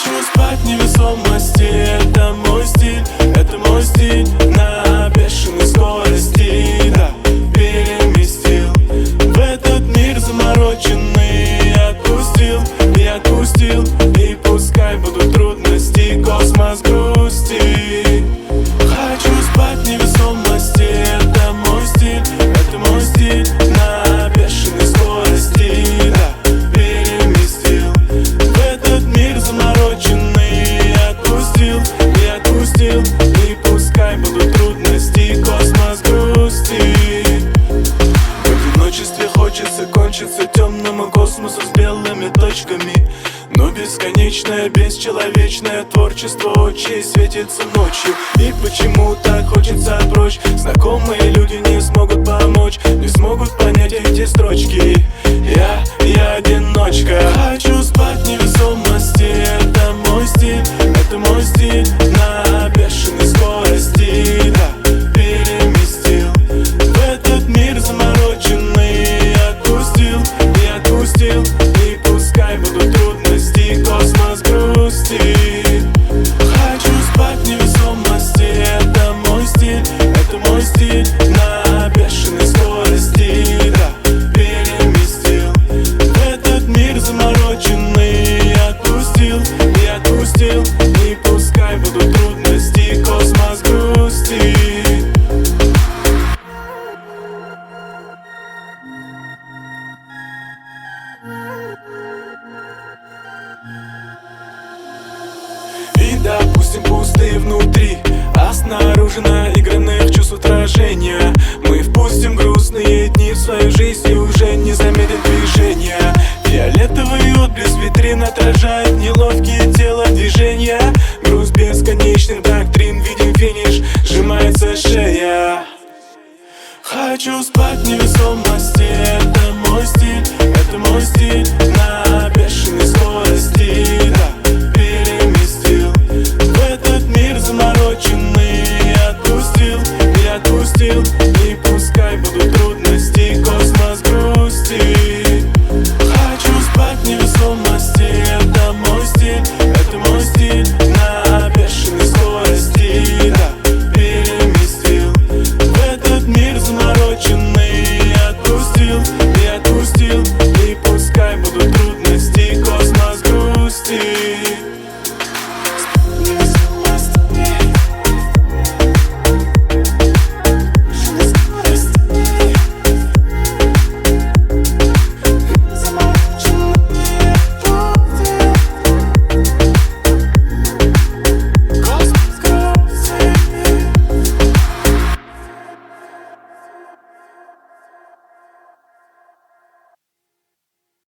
Хочу спать в невесомости, это мой стиль, это мой стиль. На бешеной скорости, да, переместил в этот мир замороченный. Отпустил и отпустил, и пускай будут трудности, космос грусти. Хочу спать в невесомости, это мой стиль, это мой стиль. На бешеной скорости, да, переместил в этот мир замороченный. Отпустил и отпустил, и пускай будут трудности, космос грусти. В одиночестве хочется кончиться темному космосу с белыми точками. Но бесконечное, бесчеловечное творчество очей светится ночью. И почему так хочется прочь? Знакомые люди не смогут помочь, не смогут понять эти строчки. Я одиночка. Хочу спать в невесомости, это мой стиль, это мой стиль. На бешеной скорости, да, переместил в этот мир замороченный. Отпустил и отпустил, и пускай будут трудности, космос грусти. Хочу спать в невесомости, это мой стиль, это мой стиль. На бешеной скорости, да, переместил в этот мир замороченный. Отпустил и отпустил, и пускай будут трудности, космос грусти. И допустим пусты внутри, а снаружи наигранных чувств отражения. Мы впустим грустные дни в свою жизнь и уже не заметим движения. Фиолетовый отблеск витрин отражает неловкие телодвижения. Груз бесконечных доктрин, видим финиш, сжимается шея. Хочу спать в невесомости,